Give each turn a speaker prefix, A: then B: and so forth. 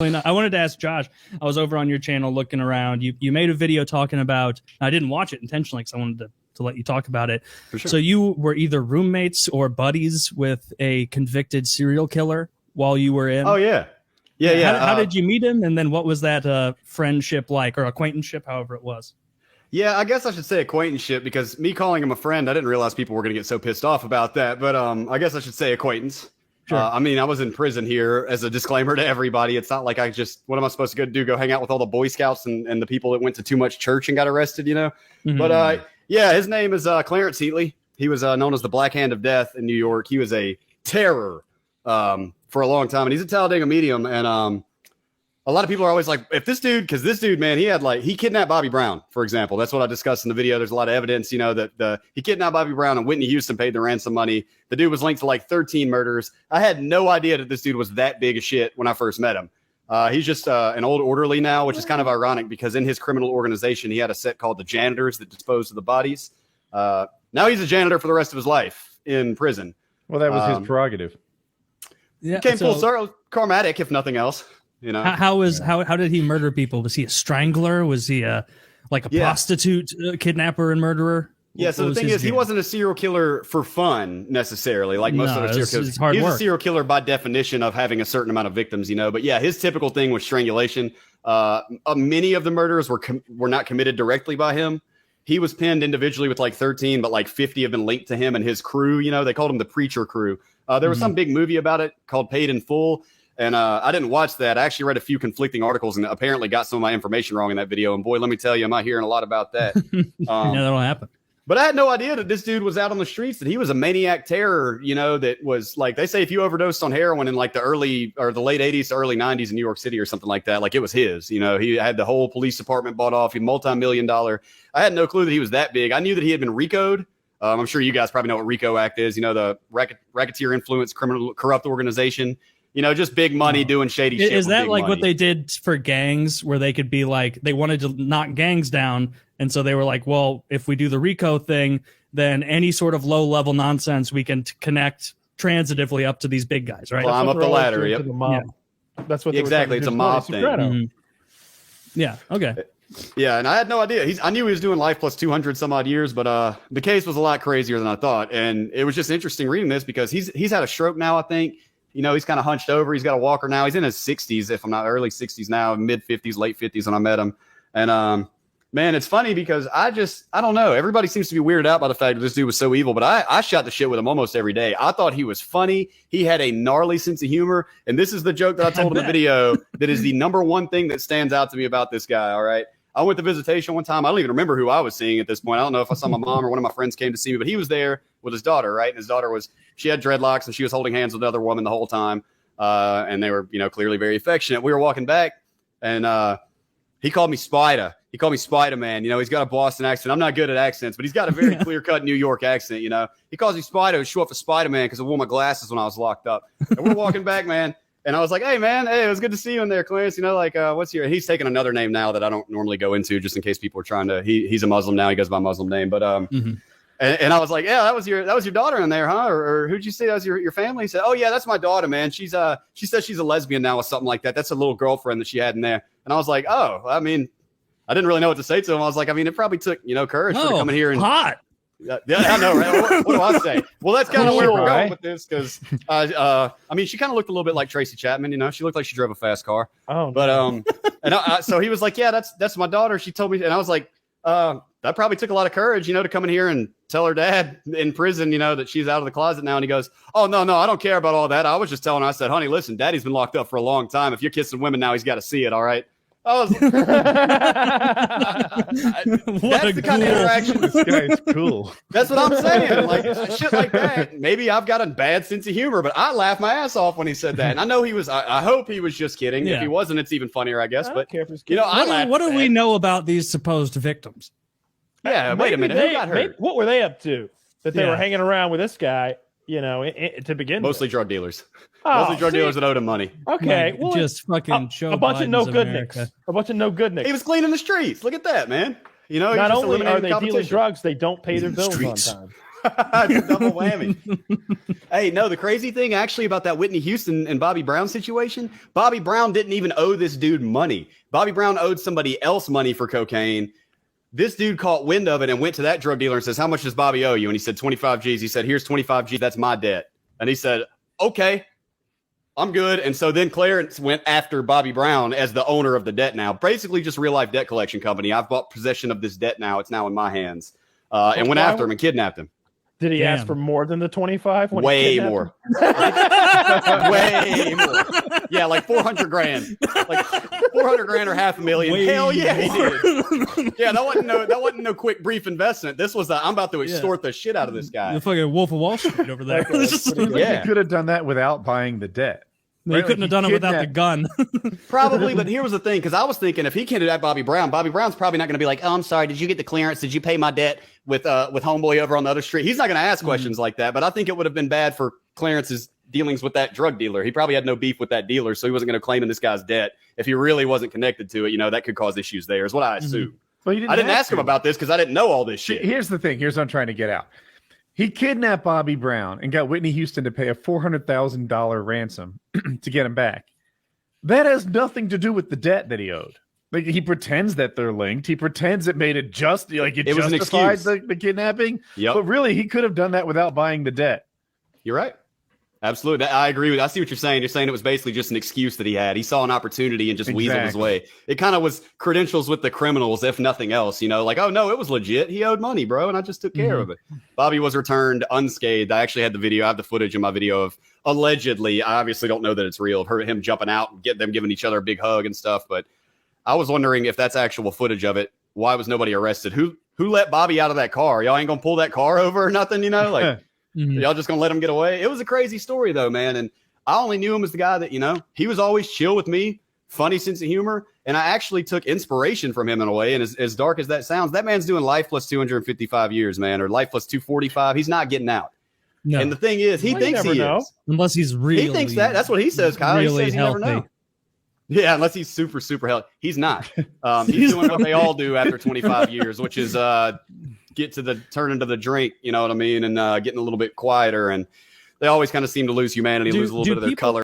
A: I wanted to ask Josh. I was over on your channel looking around. You made a video talking about. I didn't watch it intentionally because I wanted to let you talk about it.
B: For sure.
A: So you were either roommates or buddies with a convicted serial killer while you were in.
B: Oh yeah, yeah.
A: How did you meet him? And then what was that friendship like, or acquaintanceship, however it was?
B: Yeah, I guess I should say acquaintanceship, because me calling him a friend, I didn't realize people were going to get so pissed off about that. But I guess I should say acquaintance.
A: Sure.
B: I mean, I was in prison here, as a disclaimer to everybody. It's not like what am I supposed to go hang out with all the Boy Scouts and the people that went to too much church and got arrested, you know?
A: Mm-hmm.
B: But yeah, his name is Clarence Heatley. He was known as the Black Hand of Death in New York. He was a terror for a long time. And he's a Talladega medium. And a lot of people are always like, if this dude, because this dude, man, he kidnapped Bobby Brown, for example. That's what I discussed in the video. There's a lot of evidence, you know, that he kidnapped Bobby Brown and Whitney Houston paid the ransom money. The dude was linked to like 13 murders. I had no idea that this dude was that big of shit when I first met him. He's just an old orderly now, which is kind of ironic because in his criminal organization, he had a set called the Janitors that disposed of the bodies. Now he's a janitor for the rest of his life in prison.
C: Well, that was his prerogative.
A: Yeah,
B: he came full circle, karmatic, if nothing else. You know,
A: how did he murder people? Was he a strangler? Was he a prostitute kidnapper and murderer?
B: Yeah. So the thing is, he wasn't a serial killer for fun necessarily, like most other serial killers. He's a serial killer by definition of having a certain amount of victims, you know. But yeah, his typical thing was strangulation. Many of the murders were not committed directly by him. He was pinned individually with like 13, but like 50 have been linked to him and his crew. You know, they called him the Preacher Crew. There was some big movie about it called Paid in Full. And I didn't watch that. I actually read a few conflicting articles and apparently got some of my information wrong in that video. And boy, let me tell you, I'm not hearing a lot about that.
A: Yeah, that'll happen.
B: But I had no idea that this dude was out on the streets, that he was a maniac terror, you know, that was like, they say if you overdosed on heroin in like the late 80s to early 90s in New York City or something like that, like it was his, you know, he had the whole police department bought off, he multi-million-dollar. I had no clue that he was that big. I knew that he had been RICO'd. I'm sure you guys probably know what RICO Act is, you know, the racketeer influence criminal corrupt organization. You know, just big money doing shady shit.
A: Is that like
B: money.
A: what they did for gangs, where they could be like, they wanted to knock gangs down, and so they were like, well, if we do the RICO thing, then any sort of low level nonsense we can connect transitively up to these big guys, right?
B: Climb up the ladder. Yep.
C: The mob.
A: Yeah.
C: That's what
B: exactly. It's a mob thing.
A: Mm-hmm. Yeah. Okay.
B: Yeah, and I had no idea. I knew he was doing life plus 200 some odd years, but the case was a lot crazier than I thought, and it was just interesting reading this because he's had a stroke now, I think. You know, he's kind of hunched over. He's got a walker now. He's in his 60s, if I'm not early 60s now, mid 50s, late 50s when I met him. And, man, it's funny because I don't know. Everybody seems to be weirded out by the fact that this dude was so evil, but I shot the shit with him almost every day. I thought he was funny. He had a gnarly sense of humor. And this is the joke that I told in the video that is the number one thing that stands out to me about this guy. All right. I went to visitation one time. I don't even remember who I was seeing at this point. I don't know if I saw my mom or one of my friends came to see me, but he was there with his daughter, right? And his daughter she had dreadlocks and she was holding hands with another woman the whole time. And they were, you know, clearly very affectionate. We were walking back and he called me Spider. He called me Spider-Man. You know, he's got a Boston accent. I'm not good at accents, but he's got a very clear-cut New York accent, you know. He calls me Spider. It's short for Spider-Man because I wore my glasses when I was locked up. And we're walking back, man. And I was like, hey, man, hey, it was good to see you in there, Clarence. You know, like, what's your – he's taking another name now that I don't normally go into just in case people are trying to – he's a Muslim now. He goes by Muslim name. But and I was like, yeah, that was your daughter in there, huh? Or who'd you say that was your family? He said, oh, yeah, that's my daughter, man. She says she's a lesbian now or something like that. That's a little girlfriend that she had in there. And I was like, oh, I mean, I didn't really know what to say to him. I was like, I mean, it probably took, you know, courage for to come in here and –
A: hot.
B: Yeah, I know, right? What do I say? Well, that's kind of where we're going with this because, I mean, she kind of looked a little bit like Tracy Chapman, you know. She looked like she drove a fast car.
C: Oh,
B: but and so he was like, "Yeah, that's my daughter." She told me, and I was like, "That probably took a lot of courage, you know, to come in here and tell her dad in prison, you know, that she's out of the closet now." And he goes, "Oh no, I don't care about all that. I was just telling her. I said, honey, listen, Daddy's been locked up for a long time. If you're kissing women now, he's got to see it. All right." That's the kind of interaction.
C: This guy's cool.
B: That's what I'm saying. Like shit like that. Maybe I've got a bad sense of humor, but I laughed my ass off when he said that. And I know he was. I hope he was just kidding.
A: Yeah.
B: If he wasn't, it's even funnier, I guess. But
C: you
B: know,
A: what do we know about these supposed victims?
B: Yeah, wait a minute. Who got hurt?
C: What were they up to that they were hanging around with this guy? You know, to begin
B: mostly
C: with?
B: Drug dealers. Mostly drug dealers that owed him money.
C: Okay,
A: like, just fucking show
C: a bunch of no good
A: America.
C: nicks. A bunch of no good nicks.
B: He was cleaning the streets. Look at that, man. You know,
C: not only are they dealing drugs, they don't pay their bills on time.
B: It's a double whammy. Hey, no, the crazy thing actually about that Whitney Houston and Bobby Brown situation, Bobby Brown didn't even owe this dude money. Bobby Brown owed somebody else money for cocaine. This dude caught wind of it and went to that drug dealer and says, how much does Bobby owe you? And he said, 25 G's. He said, here's 25 G's. That's my debt. And he said, okay, I'm good. And so then Clarence went after Bobby Brown as the owner of the debt now. Basically just real life debt collection company. I've bought possession of this debt now. It's now in my hands. And went after him and kidnapped him.
C: Did he ask for more than the 25?
B: Way more. Way more. Yeah, like 400 grand. Like 400 grand or $500,000.
A: Way
B: Hell yeah,
A: more.
B: he did. Yeah, that wasn't no quick brief investment. This was I'm about to extort the shit out of this guy.
A: The fucking Wolf of Wall Street over there.
B: Yeah.
D: He could have done that without buying the debt.
A: No, you couldn't have done it without the gun.
B: Probably, but here was the thing, because I was thinking if he kidnapped Bobby Brown's probably not going to be like, oh, I'm sorry, did you get the clearance? Did you pay my debt with homeboy over on the other street? He's not going to ask questions like that, but I think it would have been bad for Clarence's dealings with that drug dealer. He probably had no beef with that dealer, so he wasn't going to claim in this guy's debt. If he really wasn't connected to it, that could cause issues there, is what I assume.
D: Well,
B: I didn't ask him about this because I didn't know all this shit.
D: Here's the thing. Here's what I'm trying to get out. He kidnapped Bobby Brown and got Whitney Houston to pay a $400,000 ransom to get him back. That has nothing to do with the debt that he owed. Like, he pretends that they're linked. He pretends it made it just like it
B: was an
D: justified
B: excuse.
D: the kidnapping.
B: Yep.
D: But really, he could have done that without buying the debt.
B: You're right. Absolutely. I agree with. I see what you're saying. You're saying it was basically just an excuse that he had. He saw an opportunity and just weaseled his way. It kind of was credentials with the criminals, if nothing else. Like, oh no, it was legit. He owed money, bro, and I just took care of it. Bobby was returned unscathed. I actually had the video. I have the footage in my video of allegedly. I obviously don't know that it's real. Of him jumping out and them giving each other a big hug and stuff. But I was wondering if that's actual footage of it. Why was nobody arrested? Who let Bobby out of that car? Y'all ain't gonna pull that car over or nothing? Like. Y'all just gonna let him get away? It was a crazy story though, man. And I only knew him as the guy that, he was always chill with me, funny sense of humor. And I actually took inspiration from him in a way. And as dark as that sounds, that man's doing life plus 255 years, man, or life plus 245. He's not getting out. No. And the thing is, he thinks he is.
A: Unless he's really.
B: He thinks that. That's what he says, Kyle.
A: Really
B: he says
A: healthy.
B: You never know. Yeah, unless he's super, super healthy. He's not. He's doing what they all do after 25 years, which is turn into the drink, you know what I mean, and getting a little bit quieter. And they always kind of seem to lose humanity, lose a little bit of their color.